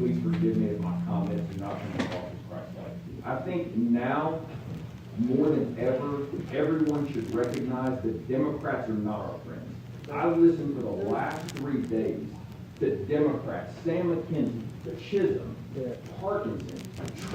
Please forgive me if my comments do not come across as Christ-like. I think now, more than ever, everyone should recognize that Democrats are not our friends. I listened for the last 3 days to Democrats, Sam McKenzie, Chisholm, Parkinson,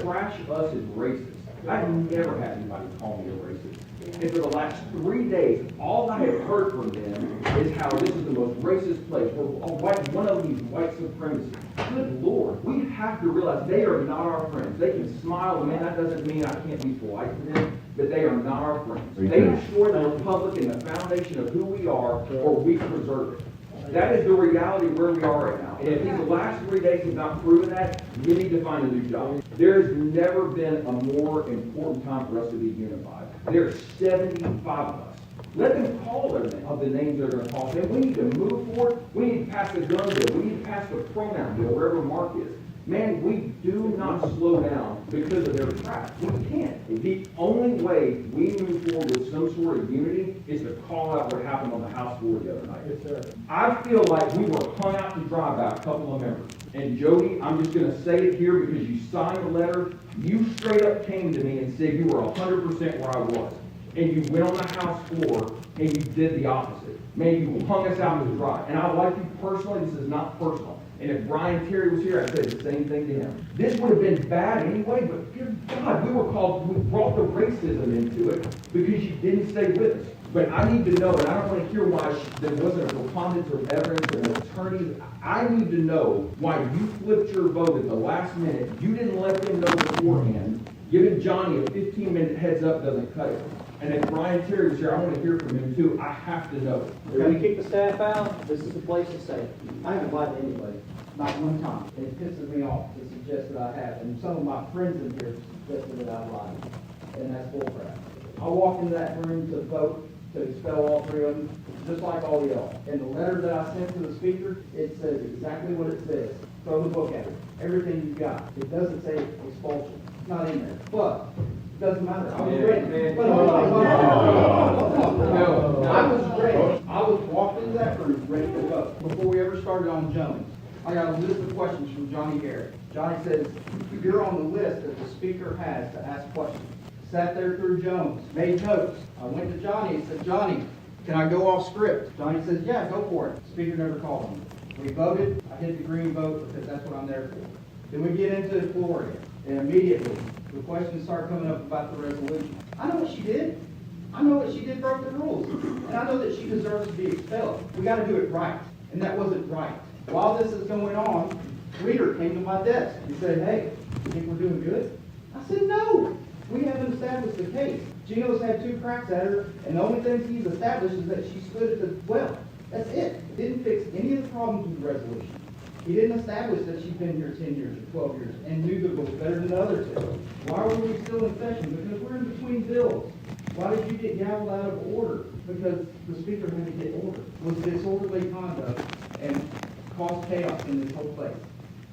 trash us as racists. I've never had anybody call me a racist. And for the last 3 days, all I have heard from them is how this is the most racist place. We're one of these white supremacists. Good Lord, we have to realize they are not our friends. They can smile, man, that doesn't mean I can't be polite to them, but they are not our friends. They destroy the republic and the foundation of who we are, or we preserve it. That is the reality where we are right now. And if these last 3 days have not proven that, you need to find a new job. There's never been a more important time for us to be unified. There's 75 of us. Let them call their name, of the names they're going to call them. We need to move forward. We need to pass the gun bill. We need to pass the pronoun bill, wherever Mark is. Man, we do not slow down because of their crap. We can't. The only way we move forward with some sort of unity is to call out what happened on the House floor the other night. Yes, sir. I feel like we were hung out to dry by a couple of members. And Jody, I'm just going to say it here because you signed the letter. You straight up came to me and said you were 100% where I was. And you went on the House floor and you did the opposite. Man, you hung us out to dry. And I like you personally. This is not personal. And if Brian Terry was here, I'd say the same thing to him. This would have been bad anyway, but good God, we brought the racism into it because you didn't stay with us. But I need to know, and I don't want to hear why there wasn't a preponderance of evidence or an attorney. I need to know why you flipped your vote at the last minute. You didn't let them know beforehand. Giving Johnny a 15-minute heads up doesn't cut it. And if Brian Terry was here, I want to hear from him too. I have to know. We're going to keep the staff out. This is the place to say it. I haven't lied to anybody, not one time. And it pisses me off to suggest that I have. And some of my friends in here suggested that I lied. And that's bullcrap. I walked into that room to vote to expel all 3 of them, just like all y'all. And the letter that I sent to the speaker, it says exactly what it says. Throw the book at it. Everything you've got. It doesn't say expulsion. It's not in there. But it doesn't matter. I was ready. But hold on. I was ready. I was walked into that room ready to go. Before we ever started on Jones, I got a list of questions from Johnny Garrett. Johnny says, you're on the list that the speaker has to ask questions. Sat there through Jones, made notes. I went to Johnny and said, Johnny, can I go off script? Johnny says, yeah, go for it. Speaker never called me. We voted. I hit the green vote because that's what I'm there for. Then we get into the floor again. And immediately, the questions start coming up about the resolution. I know what she did. I know what she did broke the rules. And I know that she deserves to be expelled. We got to do it right. And that wasn't right. While this is going on, Reader came to my desk and said, hey, you think we're doing good? I said, no. We haven't established the case. Gino's had 2 cracks at her, and the only thing he's established is that she stood at the well. That's it. It didn't fix any of the problems with the resolution. He didn't establish that she'd been here 10 years or 12 years and knew the rules better than the other 2. Why were we still in session? Because we're in between bills. Why did you get gavelled out of order? Because the speaker had to get order. It was disorderly conduct and caused chaos in this whole place.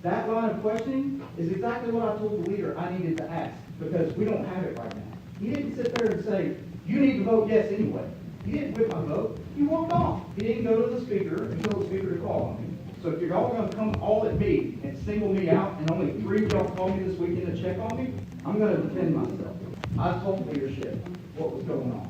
That line of questioning is exactly what I told the leader I needed to ask, because we don't have it right now. He didn't sit there and say, you need to vote yes anyway. He didn't whip my vote. He walked off. He didn't go to the speaker and tell the speaker to call on me. So if you're all going to come all at me and single me out, and only 3 of y'all call me this weekend to check on me, I'm going to defend myself. I told leadership what was going on.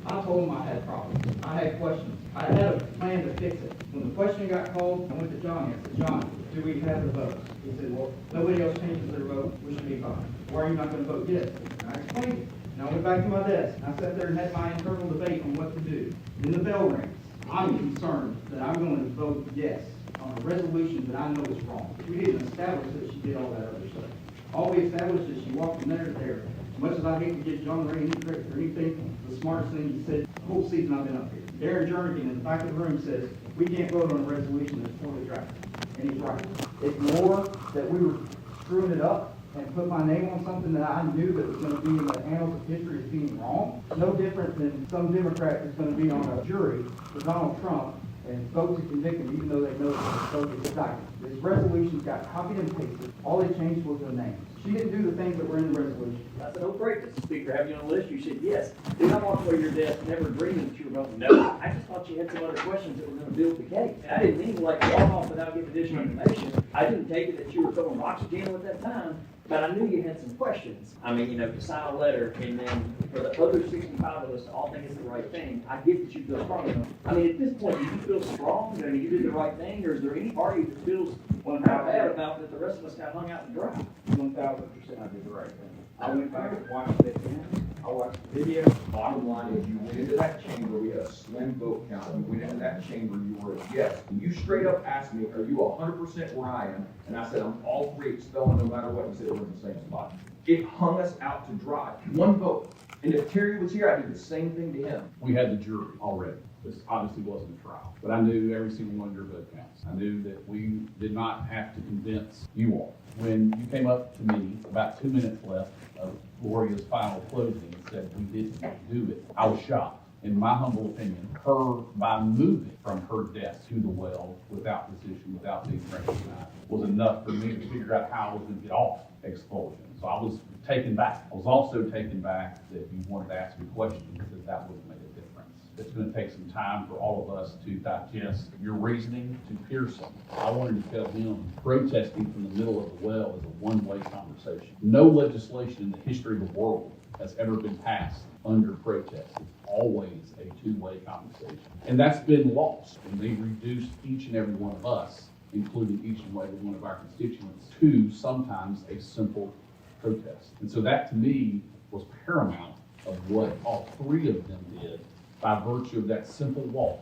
I told them I had problems. I had questions. I had a plan to fix it. When the question got called, I went to Johnny. I said, Johnny, do we have the votes? He said, well, nobody else changes their vote. We should be fine. Why are you not going to vote yes? And I explained it. And I went back to my desk. I sat there and had my internal debate on what to do. Then the bell rings. I'm concerned that I'm going to vote yes on a resolution that I know is wrong. We didn't establish that she did all that other stuff. All we established is she walked from there to there. As much as I hate to get John Ray any credit for anything, the smartest thing he said the whole season I've been up here. Darren Jernigan in the back of the room says, we can't vote on a resolution that's poorly drafted. And he's right. It's more that we were screwing it up and put my name on something that I knew that was going to be in the annals of history as being wrong. No different than some Democrat that's going to be on a jury for Donald Trump and vote to convict him, even though they know it's a indictment. This resolution's got copied and pasted. All they changed was the names. She didn't do the things that were in the resolution. I said, oh, great, Mr. Speaker, have you on the list? You said, yes. Did I walk away your desk, never dreaming that you were going, no. I just thought you had some other questions that were going to build the case. And I didn't mean to like walk off without giving additional information. I didn't take it that you were throwing oxygen at that time, but I knew you had some questions. I mean, to sign a letter and then for the other 65 of us to all think it's the right thing, I get that you feel strong enough. I mean, at this point, do you feel strong? I mean, you did the right thing, or is there any party that feels not bad about that the rest of us got hung out to dry? 1,000% I did the right thing. I went back and watched it again. I watched the video. Bottom line is, you went into that chamber, we had a slim vote count, you went into that chamber, you were a yes. And you straight up asked me, are you 100% where I am? And I said, I'm all three expelling no matter what. You said, we're in the same spot. It hung us out to dry. One vote. And if Terry was here, I'd do the same thing to him. We had the jury already. This obviously wasn't a trial, but I knew every single one of your vote counts. I knew that we did not have to convince you all. When you came up to me, about 2 minutes left of Gloria's final closing, and said we didn't do it, I was shocked. In my humble opinion, her, by moving from her desk to the well without decision, without being recognized, was enough for me to figure out how I was going to get off expulsion. So I was taken back. I was also taken back that you wanted to ask me questions, because that would make a difference. It's going to take some time for all of us to digest your reasoning to Pearson. I wanted to tell him protesting from the middle of the well is a one-way conversation. No legislation in the history of the world has ever been passed under protest. It's always a two-way conversation. And that's been lost. And they reduced each and every one of us, including each and every one of our constituents, to sometimes a simple protest. And so that to me was paramount of what all three of them did by virtue of that simple walk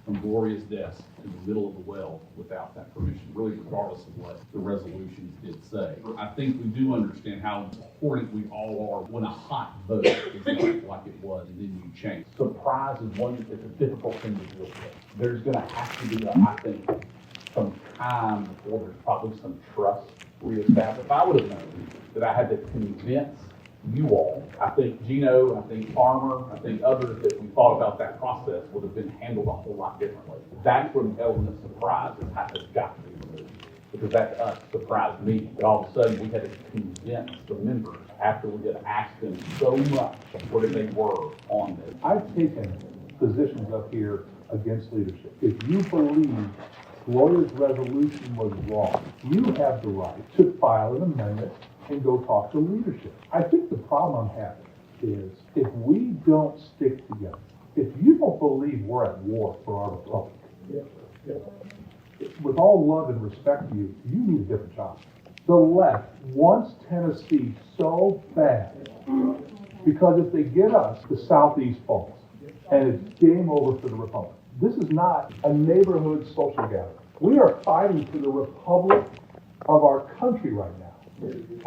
from Gloria's desk to the middle of the well without that permission, really regardless of what the resolutions did say. I think we do understand how important we all are when a hot vote is like it was and then you change. Surprise is one that's a difficult thing to deal with. There's gonna have to be, I think, some time before there's probably some trust reestablished. If I would have known that I had to convince you all, I think Gino, I think Farmer, I think others that we thought about that process would have been handled a whole lot differently. That's where the element of surprise has got to be removed, because that to us surprised me. That all of a sudden we had to convince the members after we had asked them so much where they were on this. I've taken positions up here against leadership. If you believe Gloria's resolution was wrong, you have the right to file an amendment and go talk to leadership. I think the problem I'm having is if we don't stick together, if you don't believe we're at war for our republic, with all love and respect to you, you need a different job. The left wants Tennessee so bad because if they get us, the Southeast falls, and it's game over for the republic. This is not a neighborhood social gathering. We are fighting for the republic of our country right now.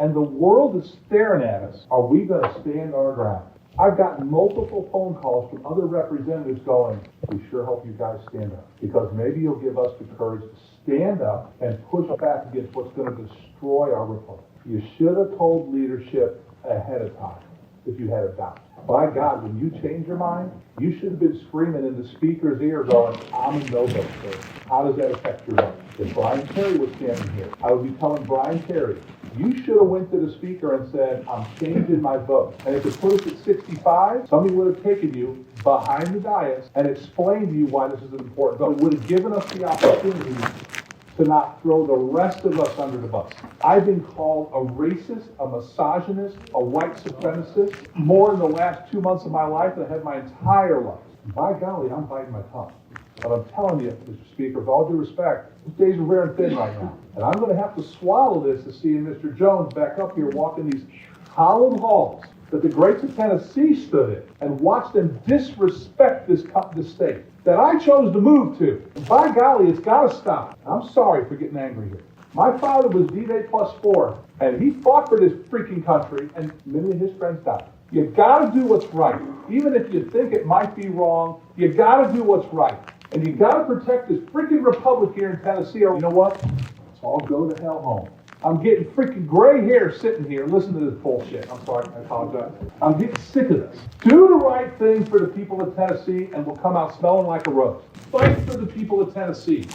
And the world is staring at us. Are we going to stand our ground? I've gotten multiple phone calls from other representatives going, we sure hope you guys stand up, because maybe you'll give us the courage to stand up and push back against what's going to destroy our republic. You should have told leadership ahead of time if you had a doubt. By God, when you change your mind, you should have been screaming in the speaker's ear going, I'm a no vote, sir. How does that affect your vote? If Brian Terry was standing here, I would be telling Brian Terry, you should have went to the speaker and said, I'm changing my vote. And if it put us at 65, somebody would have taken you behind the dais and explained to you why this is an important vote. It would have given us the opportunity to not throw the rest of us under the bus. I've been called a racist, a misogynist, a white supremacist more in the last 2 months of my life than I had my entire life. By golly, I'm biting my tongue. But I'm telling you, Mr. Speaker, with all due respect, these days are rare and thin right now. And I'm going to have to swallow this to see Mr. Jones back up here walking these hallowed halls that the greats of Tennessee stood in and watch them disrespect this state that I chose to move to. And by golly, it's got to stop. I'm sorry for getting angry here. My father was D-Day +4, and he fought for this freaking country, and many of his friends died. You got to do what's right. Even if you think it might be wrong, you got to do what's right. And you got to protect this freaking republic here in Tennessee, or you know what? Let's all go to hell home. I'm getting freaking gray hair sitting here listening to this bullshit. I'm sorry, I apologize. I'm getting sick of this. Do the right thing for the people of Tennessee and we'll come out smelling like a rose. Fight for the people of Tennessee.